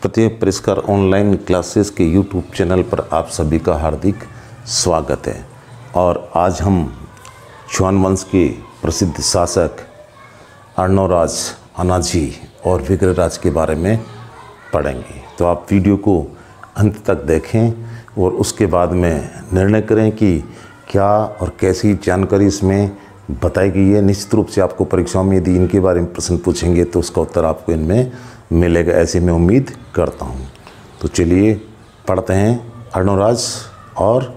फतेह परिष्कार online classes के YouTube channel पर आप सभी का हार्दिक स्वागत है। और आज हम चौहान वंश के प्रसिद्ध शासक अर्णोराज, अनाजी और विग्रहराज के बारे में पढ़ेंगे। तो आप वीडियो को अंत तक देखें और उसके बाद में निर्णय करें कि क्या और कैसी जानकारी इसमें बताई गई है। निश्चित रूप से आपको परीक्षाओं में यदि इनके बारे में प्रश्न पूछेंगे तो उसका उत्तर आपको इनमें मिलेगा, ऐसे मैं उम्मीद करता हूँ। तो चलिए पढ़ते हैं अर्णोराज और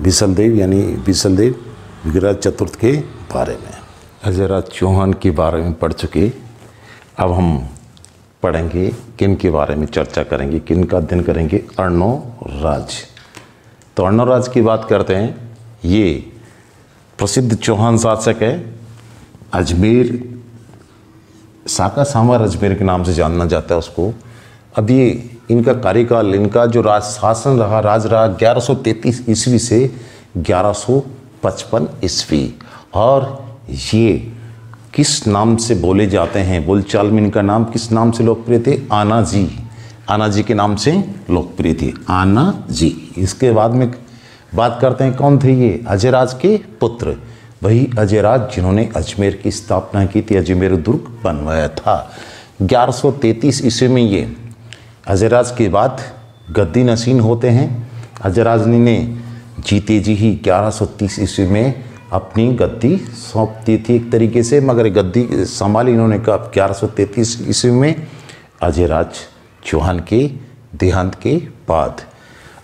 विसलदेव यानी विसलदेव विग्रहराज चतुर्थ के बारे में। अजयराज चौहान के बारे में पढ़ चुके, अब हम पढ़ेंगे किन के बारे में चर्चा करेंगे, किन का अध्ययन करेंगे। अर्णोराज। तो अर्णोराज की बात करते हैं। ये प्रसिद्ध चौहान शासक है। अजमेर, साका सामर अजमेर के नाम से जाना जाता है उसको। अब ये इनका कार्यकाल, इनका जो राज शासन रहा, राज रहा 1133 ईस्वी से 1155 ईस्वी। और ये किस नाम से बोले जाते हैं, बोलचाल में इनका नाम किस नाम से लोकप्रिय थे? आनाजी। आनाजी के नाम से लोकप्रिय थे, आनाजी। इसके बाद में बात करते हैं कौन थे ये? अजयराज के पुत्र, वही अजयराज जिन्होंने अजमेर की स्थापना की थी, अजमेर दुर्ग बनवाया था। 1133 ईस्वी में ये अजयराज के बाद गद्दी नशीन होते हैं। अजयराज ने जीते जी ही 1130 ईस्वी में अपनी गद्दी सौंप दी थी एक तरीके से, मगर गद्दी संभाली इन्होंने कब? 1133 ईस्वी में अजयराज चौहान के देहांत के बाद।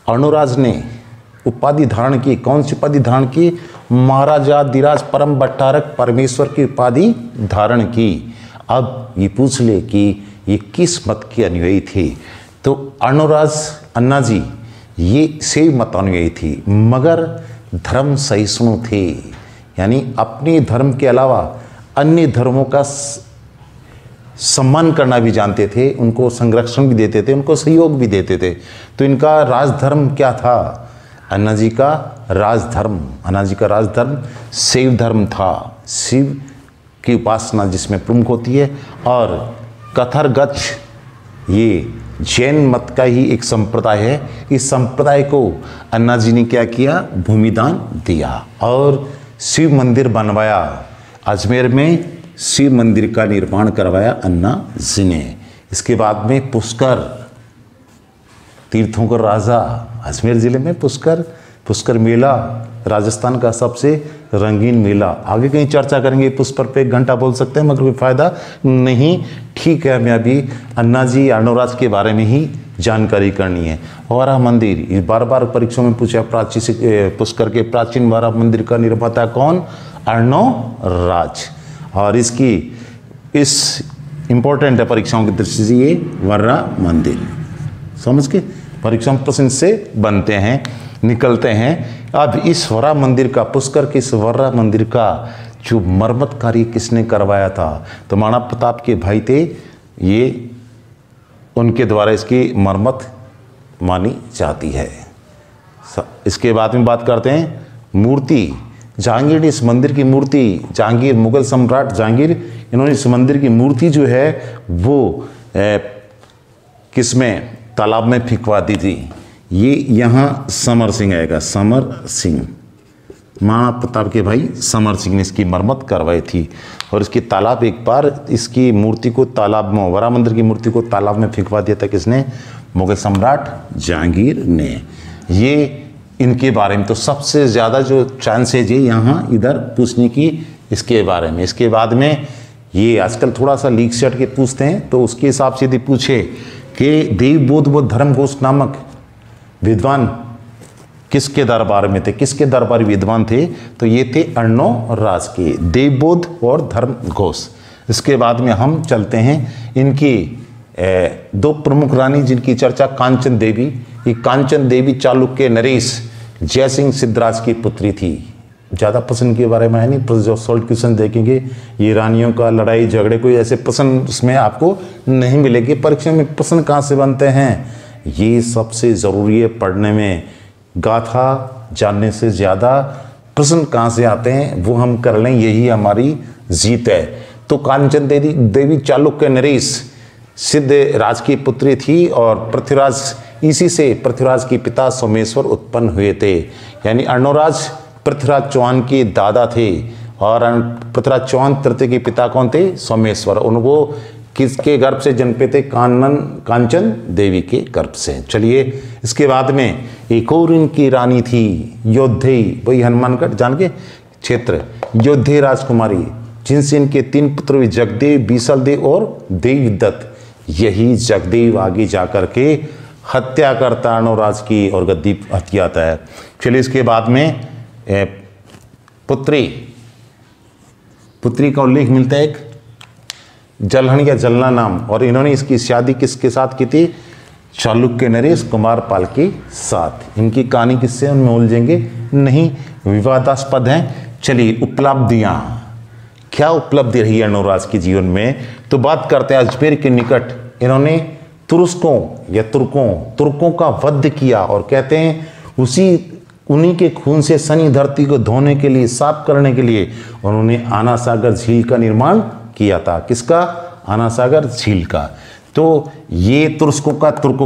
अर्णोराज ने उपाधि धारण की। कौन सी उपाधि धारण की? महाराजा धीराज परम भट्टारक परमेश्वर की उपाधि धारण की। अब ये पूछ ले कि ये किस मत के अनुयायी थे? तो अर्णोराज अन्नाजी ये शैव मत अनुयायी थी, मगर धर्म सहिष्णु थे, यानी अपने धर्म के अलावा अन्य धर्मों का सम्मान करना भी जानते थे, उनको संरक्षण भी देते थे, उनको सहयोग भी देते थे। तो इनका राजधर्म क्या था? अन्नाजी का राजधर्म शैव धर्म था। शिव की उपासना जिसमें प्रमुख होती है। और कथरगच्छ ये जैन मत का ही एक संप्रदाय है। इस संप्रदाय को अन्नाजी ने क्या किया? भूमिदान दिया और शिव मंदिर बनवाया। अजमेर में शिव मंदिर का निर्माण करवाया अन्नाजी ने। इसके बाद में पुष्कर, तीर्थों का राजा, अजमेर जिले में पुष्कर मेला राजस्थान का सबसे रंगीन मेला। आगे कहीं चर्चा करेंगे, पुष्कर पे 1 घंटा बोल सकते हैं, मगर कोई फायदा नहीं। ठीक है, मैं अभी अन्नाजी अर्णोराज के बारे में ही जानकारी करनी है। वाराह मंदिर, ये बार बार परीक्षाओं में पूछा, पुष्कर के प्राचीन वाराह मंदिर का निर्माता कौन? अर्णोराज। और इसकी इम्पोर्टेंट है परीक्षाओं की दृष्टि से ये वाराह मंदिर। समझ के परीक्षा में प्रश्न से बनते हैं, निकलते हैं। अब इस वाराह मंदिर का, पुष्कर के इस वाराह मंदिर का जो मरम्मत कार्य किसने करवाया था? तो महाराणा प्रताप के भाई थे ये, उनके द्वारा इसकी मरम्मत मानी जाती है। इसके बाद में बात करते हैं मूर्ति। जहांगीर ने इस मंदिर की मूर्ति, जहांगीर मुगल सम्राट जहांगीर, इन्होंने इस मंदिर की मूर्ति जो है वो किसमें? तालाब में फेंकवा दी थी। ये यहाँ समर सिंह आएगा, समर सिंह, महाराणा प्रताप के भाई समर सिंह ने इसकी मरम्मत करवाई थी। और इसकी तालाब, एक बार इसकी मूर्ति को तालाब में, वाराह मंदिर की मूर्ति को तालाब में फेंकवा दिया था किसने? मुगल सम्राट जहांगीर ने। ये इनके बारे में तो सबसे ज़्यादा जो चांसेज है यहाँ इधर पूछने की इसके बारे में। इसके बाद में ये आजकल थोड़ा सा लीक से हट के पूछते हैं, तो उसके हिसाब से यदि पूछे कि देवबोध व धर्मघोष नामक विद्वान किसके दरबार में थे, किसके दरबारी विद्वान थे? तो ये थे अर्णोराज के, देवबोध और धर्मघोष। इसके बाद में हम चलते हैं इनकी 2 प्रमुख रानी जिनकी चर्चा, कांचन देवी। ये कांचन देवी चालुक्य नरेश जयसिंह सिद्धराज की पुत्री थी। ज़्यादा प्रश्न के बारे में है नहीं, जो सॉल्ट क्वेश्चन देखेंगे ये रानियों का लड़ाई झगड़े, कोई ऐसे प्रश्न उसमें आपको नहीं मिलेंगे। परीक्षा में प्रश्न कहाँ से बनते हैं? ये सबसे ज़रूरी है पढ़ने में। गाथा जानने से ज़्यादा प्रश्न कहाँ से आते हैं वो हम कर लें, यही हमारी जीत है। तो कांचन देवी चालुक्य नरेश सिद्ध राज की पुत्री थी और पृथ्वीराज, इसी से पृथ्वीराज के पिता सोमेश्वर उत्पन्न हुए थे। यानी अर्णोराज पृथ्वीराज चौहान के दादा थे और पृथ्वीराज चौहान तृतीय के पिता कौन थे? सोमेश्वर। उनको किसके गर्भ से जन्मे थे? कांचन देवी के गर्भ से। चलिए, इसके बाद में एक और इनकी रानी थी योद्धेय, वही हनुमानगढ़ जान के क्षेत्र, योद्धेय राजकुमारी, जिनसे इनके 3 पुत्र हुए, जगदेव, बीसलदेव और देवदत्त। यही जगदेव आगे जाकर के हत्या करता अर्णोराज की और गद्दी हत्याता है। चलिए, इसके बाद में पुत्री का उल्लेख मिलता है, एक जलहन या जलना नाम, और इन्होंने इसकी शादी किसके साथ की थी? चालुक्य नरेश कुमार पाल के साथ। इनकी कहानी किससे उनमें उलझेंगे नहीं, विवादास्पद हैं। चलिए, उपलब्धियां, क्या उपलब्धि रही अर्णोराज के जीवन में? तो बात करते हैं अजमेर के निकट इन्होंने तुर्कों या तुर्कों का वध किया, और कहते हैं उन्हीं के खून से सनी धरती को धोने के लिए, साफ करने के लिए उन्होंने आना सागर झील का निर्माण किया था। किसका? आना सागर झील का। तो ये तुर्कों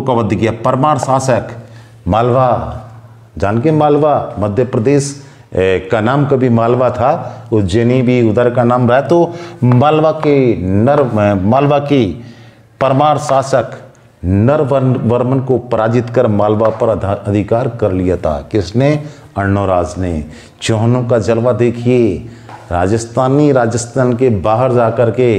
का वध किया। परमार शासक मालवा, जान के मालवा मध्य प्रदेश का नाम कभी मालवा था, उज्जैनी भी उधर का नाम रहा। तो मालवा के परमार शासक नरवर्मन को पराजित कर मालवा पर अधिकार कर लिया था। किसने? अर्णोराज ने। चौहानों का जलवा देखिए, राजस्थान के बाहर जाकर के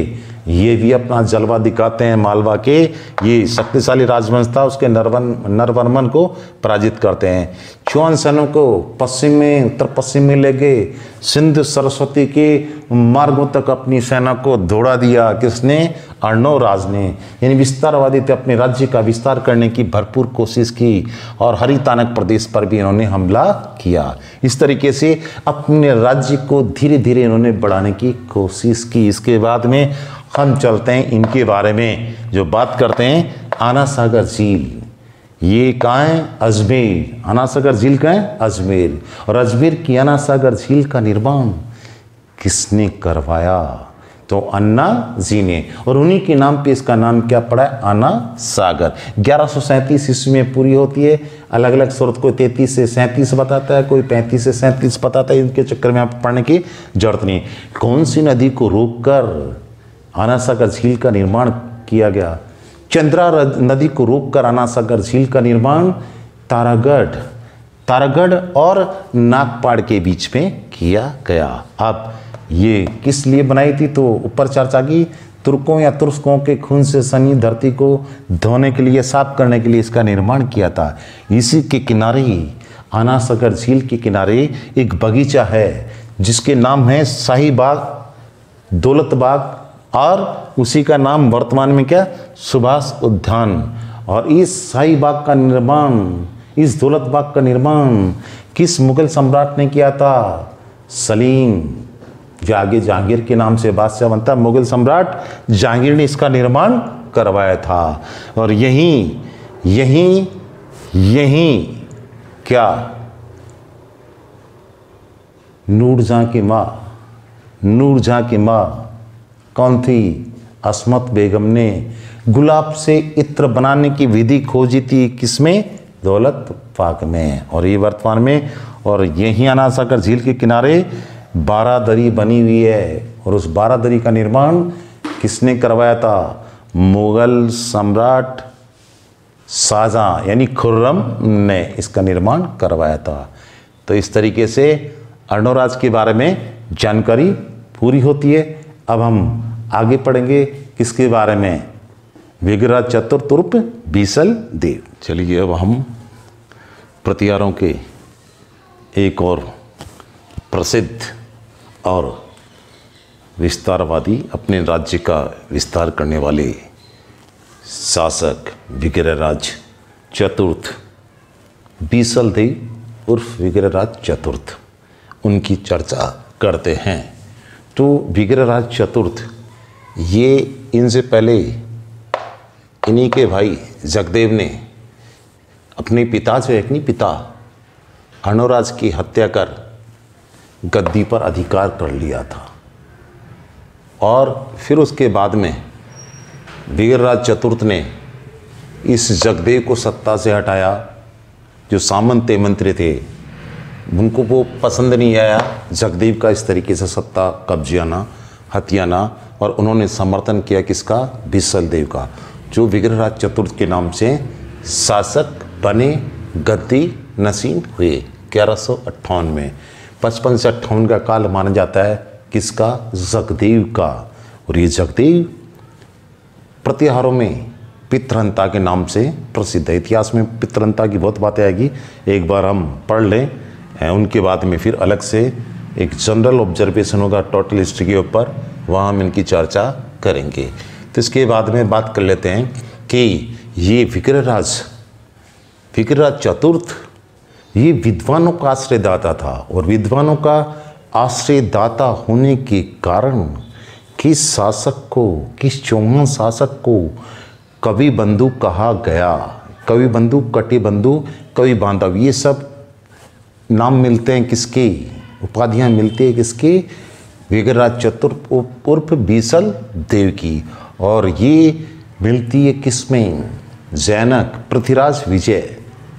ये भी अपना जलवा दिखाते हैं। मालवा के ये शक्तिशाली राजवंश था, उसके नरवर्मन को पराजित करते हैं। चौहान सेनों को उत्तर पश्चिम में ले गए, सिंध सरस्वती के मार्गों तक अपनी सेना को दौड़ा दिया। किसने? अर्णोराज ने। यानी विस्तारवादी थे, अपने राज्य का विस्तार करने की भरपूर कोशिश की, और हरितानक प्रदेश पर भी इन्होंने हमला किया। इस तरीके से अपने राज्य को धीरे धीरे इन्होंने बढ़ाने की कोशिश की। इसके बाद में हम चलते हैं इनके बारे में, जो बात करते हैं आना सागर झील। ये कहाँ है? अजमेर। आना सागर झील कहाँ है? अजमेर। और अजमेर की आना सागर झील का निर्माण किसने करवाया? तो अन्ना जी ने, और उन्हीं के नाम पे इसका नाम क्या पड़ा है? आना सागर। 1137 ईस्वी में पूरी होती है। अलग अलग स्रोत को 33 से 37 बताता है, कोई 35 से 37 बताता है। इनके चक्कर में आप पढ़ने की जरूरत नहीं। कौन सी नदी को रोककर आना सागर झील का निर्माण किया गया? चंद्रा नदी को रोककर आना सागर झील का निर्माण तारागढ़ और नागपाड़ के बीच में किया गया। अब ये किस लिए बनाई थी? तो ऊपर चर्चा की, तुर्कों या तुर्कों के खून से सनी धरती को धोने के लिए, साफ करने के लिए इसका निर्माण किया था। इसी के किनारे, आना सागर झील के किनारे एक बगीचा है जिसके नाम है शाही बाग, दौलत बाग, और उसी का नाम वर्तमान में क्या? सुभाष उद्यान। और इस शाही बाग का निर्माण, इस दौलत बाग का निर्माण किस मुगल सम्राट ने किया था? सलीम, जो आगे जहांगीर के नाम से बादशाह बनता, मुगल सम्राट जहांगीर ने इसका निर्माण करवाया था। और यहीं क्या? नूरजहां की माँ कौन थी? अस्मत बेगम ने गुलाब से इत्र बनाने की विधि खोजी थी। किसमें? दौलत बाग में। और ये वर्तमान में, और यही आना सागर झील के किनारे बारादरी बनी हुई है, और उस बारादरी का निर्माण किसने करवाया था? मुगल सम्राट शाहजहां यानी खुर्रम ने इसका निर्माण करवाया था। तो इस तरीके से अर्णोराज के बारे में जानकारी पूरी होती है। अब हम आगे पढ़ेंगे किसके बारे में? विग्रहराज चतुर्थ उर्फ बीसल देव। चलिए, अब हम प्रतिहारों के एक और प्रसिद्ध और विस्तारवादी, अपने राज्य का विस्तार करने वाले शासक विग्रहराज चतुर्थ बीसल देव उर्फ विग्रहराज चतुर्थ, उनकी चर्चा करते हैं। तो विग्रहराज चतुर्थ, ये इनसे पहले इन्हीं के भाई जगदेव ने अपने पिता से, एक नहीं पिता अर्णोराज की हत्या कर गद्दी पर अधिकार कर लिया था। और फिर उसके बाद में विग्रहराज चतुर्थ ने इस जगदेव को सत्ता से हटाया। जो सामंत मंत्री थे उनको वो पसंद नहीं आया जगदेव का इस तरीके से सत्ता कब्जियाना हथियाना, और उन्होंने समर्थन किया किसका? बिसल देव का, जो विग्रहराज चतुर्थ के नाम से शासक बने, गद्दी नसीब हुए 1158 में। 55 से 58 का काल माना जाता है किसका? जगदेव का। और ये जगदेव प्रतिहारों में पितृहंता के नाम से प्रसिद्ध है। इतिहास में पितृहंता की बहुत बातें आएगी, एक बार हम पढ़ लें, उनके बाद में फिर अलग से एक जनरल ऑब्जर्वेशन होगा टोटल हिस्ट्री के ऊपर, वहाँ हम इनकी चर्चा करेंगे। तो इसके बाद में बात कर लेते हैं कि ये विग्रहराज चतुर्थ ये विद्वानों का आश्रयदाता था, और विद्वानों का आश्रयदाता होने के कारण किस चौहान शासक को कवि बंधु कहा गया? कवि बंधु, कटि बंधु, कवि बांधव, ये सब नाम मिलते हैं किसके? उपाधियां मिलती है किसके? विग्रहराज चतुर्थ उर्फ बीसल देव की। और ये मिलती है किसमें? जैनक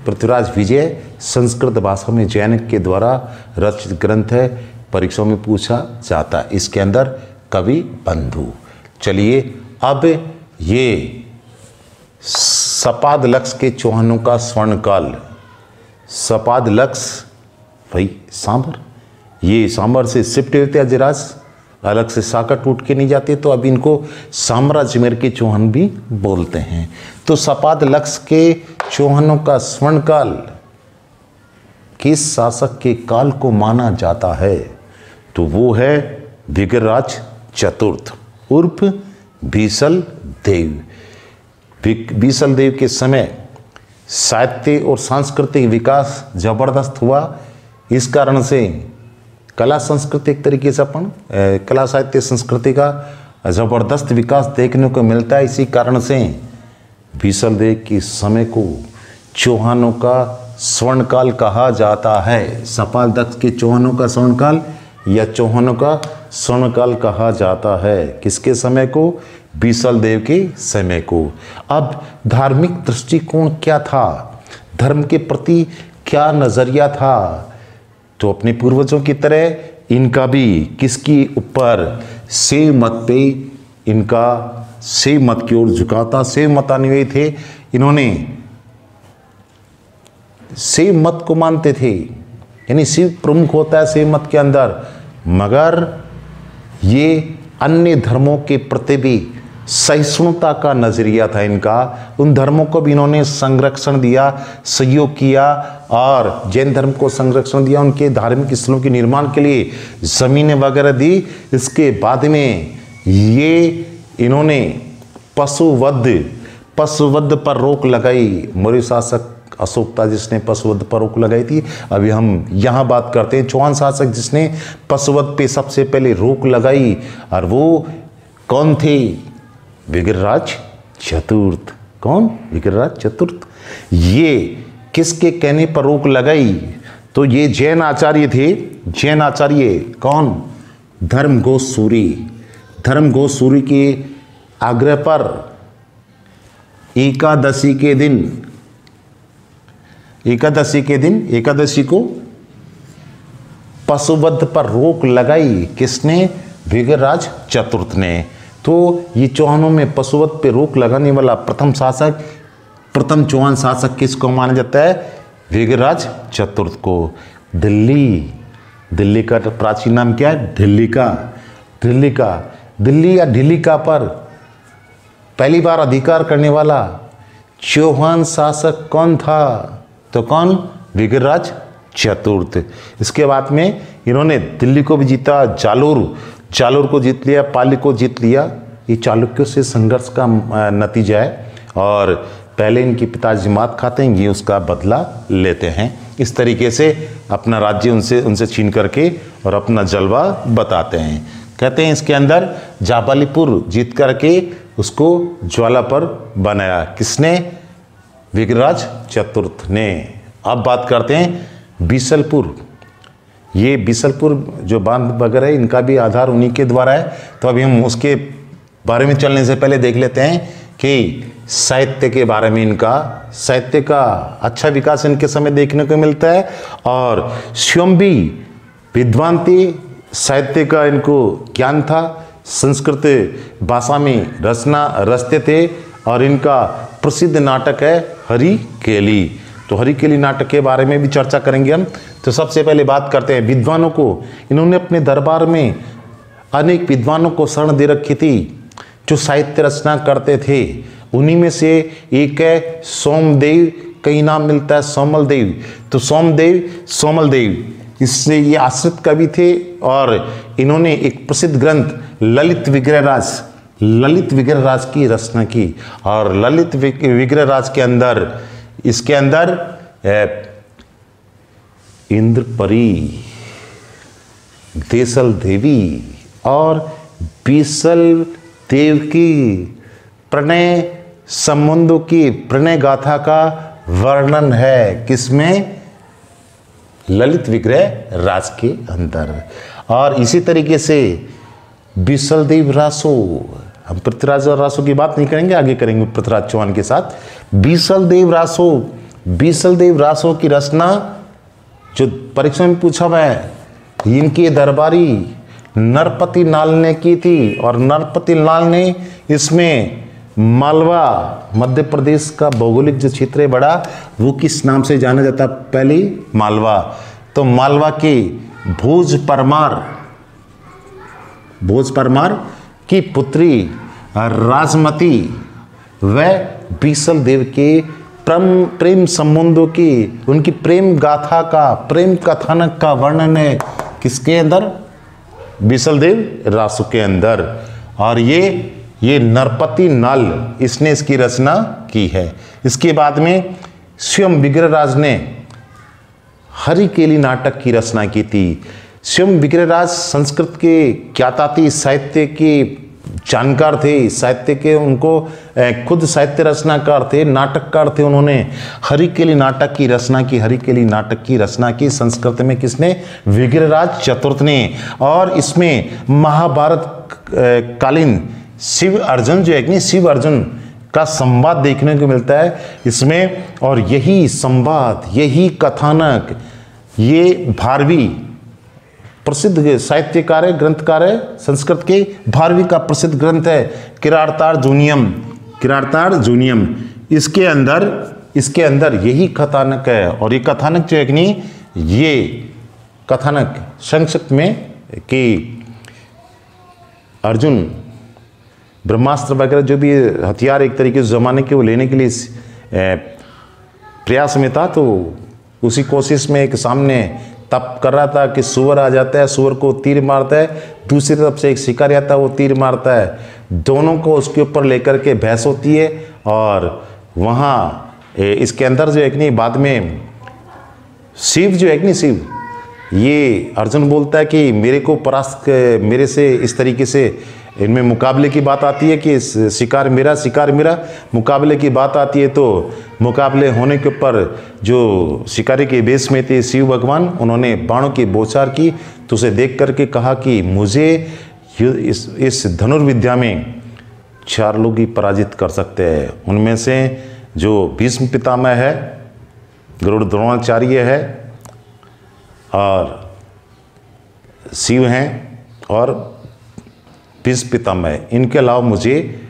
पृथ्वीराज विजय संस्कृत भाषा में जैनक के द्वारा रचित ग्रंथ है, परीक्षाओं में पूछा जाता है। इसके अंदर कवि बंधु। चलिए अब ये सपादलक्ष के चौहानों का स्वर्णकाल, सपादलक्ष भाई सांबर, ये सांबर से शिफ्ट होते अजराज, अलग से शाखा टूट के नहीं जाते, तो अब इनको साम्राज्यमेर के चौहान भी बोलते हैं। तो सपादलक्ष के चौहानों का स्वर्णकाल किस शासक के काल को माना जाता है? तो वो है विग्रहराज चतुर्थ उर्फ बीसल देव। बीसल देव के समय साहित्य और सांस्कृतिक विकास जबरदस्त हुआ। इस कारण से कला संस्कृति एक तरीके से अपन कला साहित्य संस्कृति का जबरदस्त विकास देखने को मिलता है। इसी कारण से बीसल देव के समय को चौहानों का स्वर्णकाल कहा जाता है। सपादलक्ष के चौहानों का स्वर्णकाल या चौहानों का स्वर्णकाल कहा जाता है। किसके समय को? बीसल देव के समय को। अब धार्मिक दृष्टिकोण क्या था? धर्म के प्रति क्या नजरिया था? तो अपने पूर्वजों की तरह इनका भी किसकी ऊपर? शैव मत पे इनका शैव मत की ओर झुकाव था। शैव मतानुयायी थे, इन्होंने शैव मत को मानते थे, यानी शिव प्रमुख होता है शैव मत के अंदर, मगर ये अन्य धर्मों के प्रति भी सहिष्णुता का नजरिया था इनका। उन धर्मों को भी इन्होंने संरक्षण दिया, सहयोग किया, और जैन धर्म को संरक्षण दिया, उनके धार्मिक स्थलों के निर्माण के लिए जमीनें वगैरह दी। इसके बाद में ये इन्होंने पशुवध पर रोक लगाई। मौर्य शासक अशोक था जिसने पशुवध पर रोक लगाई थी। अभी हम यहाँ बात करते हैं चौहान शासक जिसने पशुवध पे सबसे पहले रोक लगाई, और वो कौन थे? विग्रहराज चतुर्थ। कौन? विग्रहराज चतुर्थ। ये किसके कहने पर रोक लगाई? तो ये जैन आचार्य थे। जैन आचार्य कौन? धर्मगोसूरी के आग्रह पर एकादशी को पशुवध पर रोक लगाई। किसने? विग्रहराज चतुर्थ ने। तो ये चौहानों में पशुवध पे रोक लगाने वाला प्रथम चौहान शासक किसको माना जाता है? विग्रहराज चतुर्थ को। दिल्ली का प्राचीन नाम क्या है? दिल्ली या ढिल्लिका पर पहली बार अधिकार करने वाला चौहान शासक कौन था? तो कौन? विग्रहराज चतुर्थ। इसके बाद में इन्होंने दिल्ली को भी जीता, जालोर को जीत लिया, पाली को जीत लिया। ये चालुक्यों से संघर्ष का नतीजा है, और पहले इनके पिताजी मात खाते हैं, ये उसका बदला लेते हैं। इस तरीके से अपना राज्य उनसे छीन करके और अपना जलवा बताते हैं। कहते हैं इसके अंदर जाबालीपुर जीत करके उसको ज्वाला पर बनाया। किसने? विग्रहराज चतुर्थ ने। अब बात करते हैं बीसलपुर। ये बीसलपुर जो बांध वगैरह है इनका भी आधार उन्हीं के द्वारा है। तो अभी हम उसके बारे में चलने से पहले देख लेते हैं कि साहित्य के बारे में, इनका साहित्य का अच्छा विकास इनके समय देखने को मिलता है। और स्वयं भी विद्वान थे, साहित्य का इनको ज्ञान था, संस्कृत भाषा में रचते थे। और इनका प्रसिद्ध नाटक है हरि केली। तो हरि केली नाटक के बारे में भी चर्चा करेंगे हम। तो सबसे पहले बात करते हैं विद्वानों को। इन्होंने अपने दरबार में अनेक विद्वानों को शरण दे रखी थी जो साहित्य रचना करते थे। उन्हीं में से एक है सोमदेव, कई नाम मिलता है सोमल देव। तो सोमल देव इससे ये आश्रित कवि थे। और इन्होंने एक प्रसिद्ध ग्रंथ ललित विग्रह राज की रचना की। और ललित विग्रह राज के अंदर, इसके अंदर इंद्रपरी, देसल देवी और बीसल देव की प्रणय संबंधों की प्रणय गाथा का वर्णन है। किसमें? ललित विग्रह राज के अंदर। और इसी तरीके से बीसल देव रासो, हम पृथ्वीराज और रासो की बात नहीं करेंगे, आगे करेंगे पृथ्वीराज चौहान के साथ। बीसल देव रासो की रचना जो परीक्षा में पूछा हुआ है, इनके दरबारी नरपति लाल ने की थी। और नरपति लाल ने इसमें मालवा, मध्य प्रदेश का भौगोलिक जो क्षेत्र है बड़ा, वो किस नाम से जाना जाता? पहले मालवा। तो मालवा के भोज परमार की पुत्री राजमती व बीसल देव के प्रेम संबंधों की, उनकी प्रेम गाथा का, प्रेम कथानक का वर्णन है किसके अंदर? बीसल देव रासु के अंदर। और ये नरपति नाल, इसने इसकी रचना की है। इसके बाद में स्वयं विग्रहराज ने हरि केली नाटक की रचना की थी। स्वयं विग्रहराज संस्कृत के ज्ञाता थे, साहित्य के जानकार थे, साहित्य के उनको खुद साहित्य रचनाकार थे, नाटककार थे। उन्होंने हरि केली नाटक की रचना की। हरि केली नाटक की रचना की संस्कृत में किसने? विग्रहराज चतुर्थ ने। और इसमें महाभारत कालीन शिव अर्जुन जो है कि शिव अर्जुन का संवाद देखने को मिलता है इसमें। और यही संवाद, यही कथानक, ये भारवी प्रसिद्ध साहित्यकार है, ग्रंथकार है, संस्कृत के भारवी का प्रसिद्ध ग्रंथ है किरातार जूनियम। इसके अंदर यही कथानक है। और ये कथानक जो है कि नहीं, ये कथानक संक्षिप्त में कि अर्जुन ब्रह्मास्त्र वगैरह जो भी हथियार एक तरीके से जमाने के वो लेने के लिए प्रयास में था। तो उसी कोशिश में एक सामने तप कर रहा था कि सुअर आ जाता है, सुअर को तीर मारता है, दूसरी तरफ से एक शिकारी आता है, वो तीर मारता है। दोनों को उसके ऊपर लेकर के बहस होती है। और वहाँ इसके अंदर जो है कि नहीं, बाद में शिव जो है कि नहीं, शिव, ये अर्जुन बोलता है कि मेरे से इस तरीके से इनमें मुकाबले की बात आती है कि शिकार मेरा मुकाबले की बात आती है। तो मुकाबले होने के ऊपर जो शिकारी के वेश में थे शिव भगवान, उन्होंने बाणों की बौछार की। तो उसे देख करके कहा कि मुझे इस धनुर्विद्या में 4 लोग ही पराजित कर सकते हैं। उनमें से जो भीष्म पितामह है, गरुड़ द्रोणाचार्य है, और शिव हैं, और भीष्म पितामह, इनके अलावा मुझे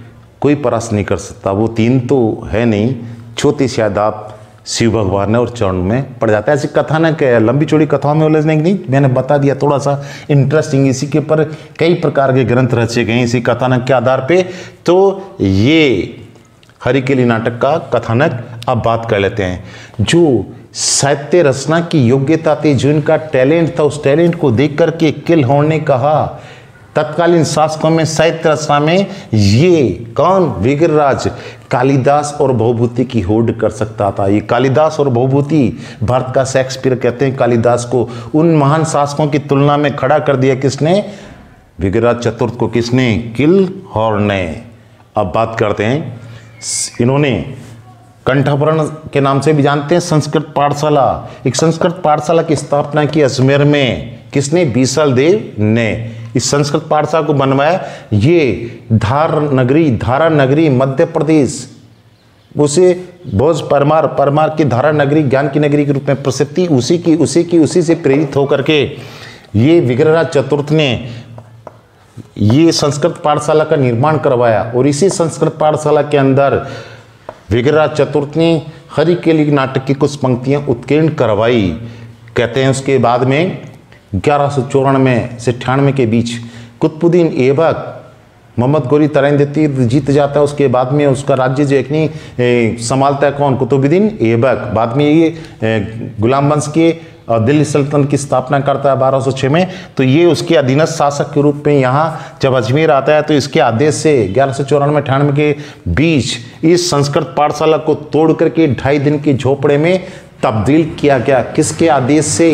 कोई परास्त नहीं कर सकता। वो 3 तो है नहीं, चौथी शायद आप शिव भगवान है और चरण में पड़ जाता है। ऐसी कथानक है, लंबी चौड़ी कथाओं में उलझने की नहीं, मैंने बता दिया थोड़ा सा इंटरेस्टिंग। इसी के ऊपर कई प्रकार के ग्रंथ रचे गए इसी कथानक के आधार पे। तो ये हरि केली नाटक का कथानक अब बात कर लेते हैं। जो साहित्य रचना की योग्यता थी, जो इनका टैलेंट था, उस टैलेंट को देख करके किलहौर ने कहा तत्कालीन शासकों में साहित्य रचना में ये कौन? विग्रहराज कालिदास और भवभूति की होड़ कर सकता था। ये कालिदास और भवभूति, भारत का शेक्सपियर कहते हैं कालिदास को, उन महान शासकों की तुलना में खड़ा कर दिया किसने? विग्रहराज चतुर्थ को। किसने? किलहौर ने। अब बात करते हैं, इन्होंने कंठभरण के नाम से भी जानते हैं संस्कृत पाठशाला, एक संस्कृत पाठशाला की स्थापना की अजमेर में। किसने? बीसल देव ने। इस संस्कृत पाठशाला को बनवाया। ये धारा नगरी मध्य प्रदेश, उसे भोज परमार की धारा नगरी, ज्ञान की नगरी के रूप में प्रसिद्धि उसी से प्रेरित होकर के ये विग्रहराज चतुर्थ ने ये संस्कृत पाठशाला का निर्माण करवाया। और इसी संस्कृत पाठशाला के अंदर विग्रहराज चतुर्थ ने हरिकेली नाटक की कुछ पंक्तियां उत्कीर्ण करवाई। कहते हैं उसके बाद में 1194 से 98 के बीच कुतुबुद्दीन ऐबक मोहम्मद गोरी तराइन देती जीत जाता है। उसके बाद में उसका राज्य जो एक नहीं संभालता है कौन? कुतुबुद्दीन ऐबक। बाद में ये गुलाम वंश के दिल्ली सल्तनत की स्थापना करता है 1206 में। तो ये उसके अधीनस्थ शासक के रूप में यहाँ जब अजमेर आता है तो इसके आदेश से 1194-98 के बीच इस संस्कृत पाठशाला को तोड़ करके 2.5 दिन के झोपड़े में तब्दील किया गया। किसके आदेश से?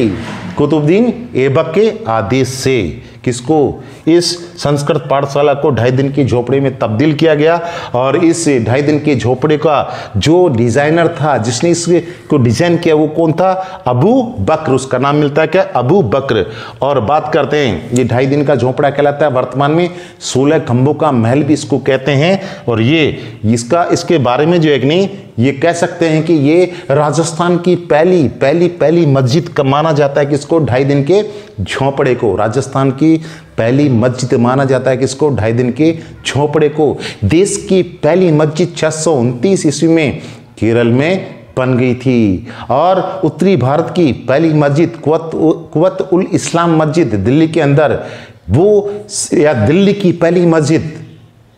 कुतुबुद्दीन ऐबक के आदेश से। किसको? इस संस्कृत पाठशाला को 2.5 दिन की झोपड़े में तब्दील किया गया। और इस 2.5 दिन के झोपड़े का जो डिजाइनर था, जिसने इसको डिजाइन किया, वो कौन था? अबू बकर। उसका नाम मिलता है क्या? अबू बकर। और बात करते हैं, ये 2.5 दिन का झोपड़ा कहलाता है। वर्तमान में 16 खंभों का महल भी इसको कहते हैं। और ये इसके बारे में जो एक नहीं ये कह सकते हैं कि ये राजस्थान की पहली मस्जिद का माना जाता है। किसको? 2.5 दिन के झोपड़े को। राजस्थान की पहली मस्जिद माना जाता है किसको? 2.5 दिन के झोपड़े को। देश की पहली मस्जिद 629 ईस्वी में केरल में बन गई थी। और उत्तरी भारत की पहली मस्जिद कुवत उल इस्लाम मस्जिद दिल्ली के अंदर, वो या दिल्ली की पहली मस्जिद,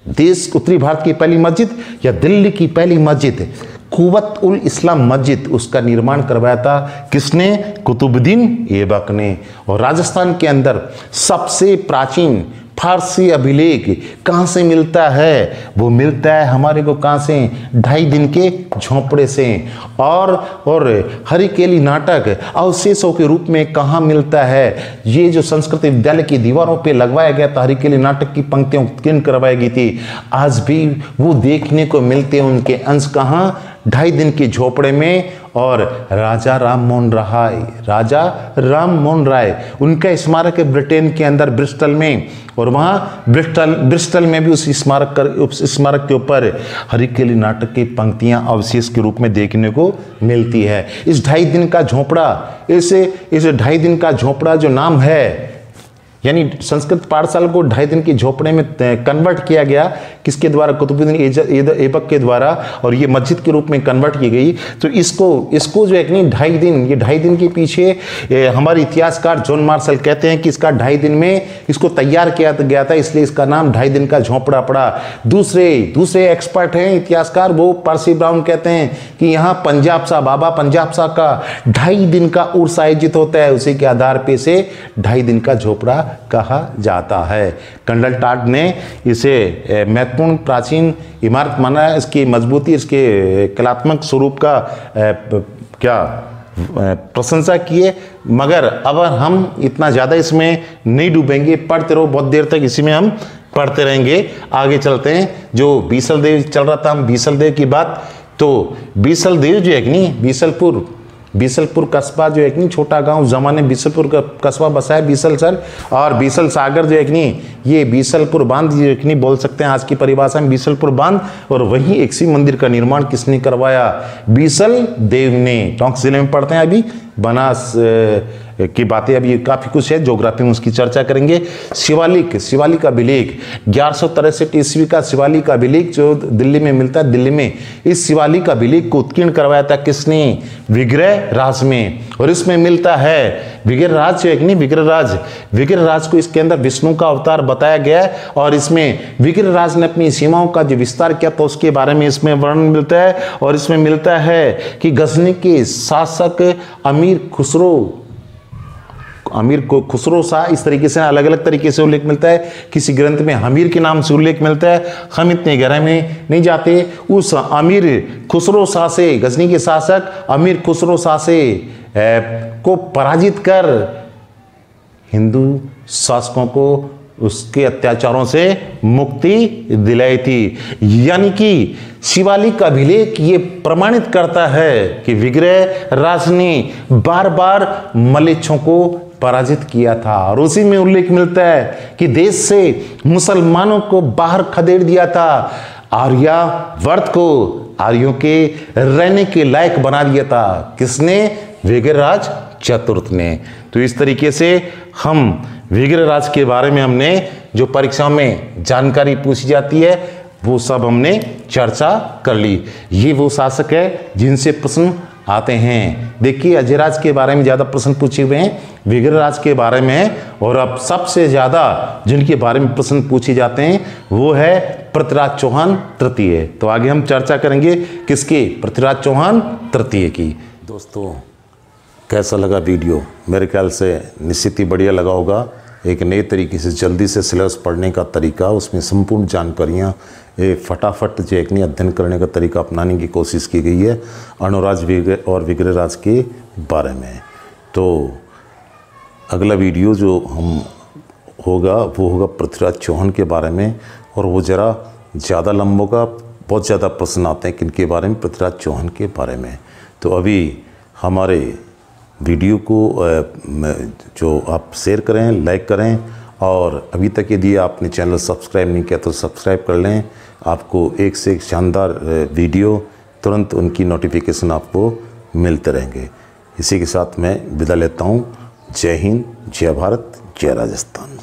देश उत्तरी भारत की पहली मस्जिद या दिल्ली की पहली मस्जिद कुवत उल इस्लाम मस्जिद, उसका निर्माण करवाया था किसने? कुतुबुद्दीन ऐबक ने। और राजस्थान के अंदर सबसे प्राचीन फारसी अभिलेख कहाँ से मिलता है? वो मिलता है हमारे को कहाँ से? 2.5 दिन के झोंपड़े से। और हरिकेली नाटक अवशेषों के रूप में कहाँ मिलता है? ये जो संस्कृत विद्यालय की दीवारों पे लगवाया गया था, हरिकेली नाटक की पंक्तियां उत्कीर्ण करवाई गई थी, आज भी वो देखने को मिलते हैं। उनके अंश कहाँ? 2.5 दिन के झोपड़े में। और राजा राम मोहन राय उनका स्मारक है ब्रिटेन के अंदर ब्रिस्टल में। और वहाँ ब्रिस्टल में भी उस स्मारक के ऊपर हरिकेली नाटक की पंक्तियां अवशेष के रूप में देखने को मिलती है। इस 2.5 दिन का झोपड़ा, इस 2.5 दिन का झोपड़ा जो नाम है, यानी संस्कृत पाठशाला को 2.5 दिन के झोपड़े में कन्वर्ट किया गया। किसके द्वारा? कुतुबुद्दीन ऐबक के द्वारा। और ये मस्जिद के रूप में कन्वर्ट की गई। तो इसको जो एक नहीं 2.5 दिन, ये 2.5 दिन के पीछे हमारे इतिहासकार जॉन मार्शल कहते हैं कि इसका 2.5 दिन में इसको तैयार किया गया था, इसलिए इसका नाम 2.5 दिन का झोपड़ा पड़ा। दूसरे एक्सपर्ट हैं इतिहासकार, वो पर्सी ब्राउन कहते हैं कि यहाँ बाबा पंजाब सा का 2.5 दिन का उर्स आयोजित होता है, उसी के आधार पे से 2.5 दिन का झोपड़ा कहा जाता है। कंडल टाड ने इसे महत्वपूर्ण प्राचीन इमारत माना है। इसकी मजबूती, इसके कलात्मक स्वरूप का प्रशंसा किए। मगर अब हम इतना ज़्यादा इसमें नहीं डूबेंगे, पढ़ते रहो बहुत देर तक, इसी में हम पढ़ते रहेंगे। आगे चलते हैं। जो बीसल देव चल रहा था, हम बीसल देव की बात, तो बीसल देव जो एक नहीं बीसलपुर कस्बा जो एक नहीं छोटा गांव, जमाने बीसलपुर का कस्बा बसाया बीसल सर। और बीसल सागर जो एक नहीं, ये बीसलपुर बांध जो एक नहीं बोल सकते हैं आज की परिभाषा में, बीसलपुर बांध। और वहीं एक शिव मंदिर का निर्माण किसने करवाया? बीसल देव ने। टोंक जिले में पढ़ते हैं अभी, बनास की बातें अभी काफ़ी कुछ है, ज्योग्राफी में उसकी चर्चा करेंगे। शिवालिक अभिलेख 1163 ईस्वी का शिवालिक अभिलेख जो दिल्ली में मिलता है। दिल्ली में इस शिवालिक अभिलेख को उत्कीर्ण करवाया था किसने? विग्रहराज में। और इसमें मिलता है विग्रहराज को इसके अंदर विष्णु का अवतार बताया गया है। और इसमें विग्रहराज ने अपनी सीमाओं का जो विस्तार किया तो उसके बारे में इसमें वर्णन मिलता है। और इसमें मिलता है कि गजनी के शासक अमीर खुसरो शाह, इस तरीके से अलग अलग तरीके से उल्लेख मिलता है। किसी ग्रंथ में हमीर के नाम से उल्लेख मिलता है। हम इतने गहराई में नहीं जाते। उस अमीर खुसरो शाह से, गजनी के शासक अमीर खुसरो शाह से को पराजित कर हिंदू शासकों को उसके अत्याचारों से मुक्ति दिलाई थी। यानी कि शिवालिक अभिलेख ये प्रमाणित करता है कि विग्रहराज ने बार बार मलेच्छों को पराजित किया था। और उसी में उल्लेख मिलता है कि देश से मुसलमानों को बाहर खदेड़ दिया था, आर्यावर्त को आर्यों के रहने के लायक बना दिया था। किसने? विग्रहराज चतुर्थ ने। तो इस तरीके से हम विग्रहराज के बारे में हमने जो परीक्षा में जानकारी पूछी जाती है वो सब हमने चर्चा कर ली। ये वो शासक है जिनसे प्रश्न आते हैं। देखिए अजयराज के बारे में ज़्यादा प्रश्न पूछे हुए हैं, विग्रहराज के बारे में, और अब सबसे ज़्यादा जिनके बारे में प्रश्न पूछे जाते हैं वो है पृथ्वीराज चौहान तृतीय। तो आगे हम चर्चा करेंगे किसके? पृथ्वीराज चौहान तृतीय की। दोस्तों कैसा लगा वीडियो? मेरे ख्याल से निश्चित ही बढ़िया लगा होगा। एक नए तरीके से जल्दी से सिलेबस पढ़ने का तरीका, उसमें संपूर्ण जानकारियाँ फटाफट जो एक अध्ययन करने का तरीका अपनाने की कोशिश की गई है अनुराज और विग्रहराज के बारे में। तो अगला वीडियो जो हम होगा वो होगा पृथ्वीराज चौहान के बारे में, और वो ज़रा ज़्यादा लंबा होगा। बहुत ज़्यादा प्रश्न आते हैं किनके बारे में? पृथ्वीराज चौहान के बारे में। तो अभी हमारे वीडियो को जो आप शेयर करें, लाइक करें, और अभी तक यदि आपने चैनल सब्सक्राइब नहीं किया तो सब्सक्राइब कर लें। आपको एक से एक शानदार वीडियो तुरंत उनकी नोटिफिकेशन आपको मिलते रहेंगे। इसी के साथ मैं विदा लेता हूँ। जय हिंद, जय भारत, जय राजस्थान।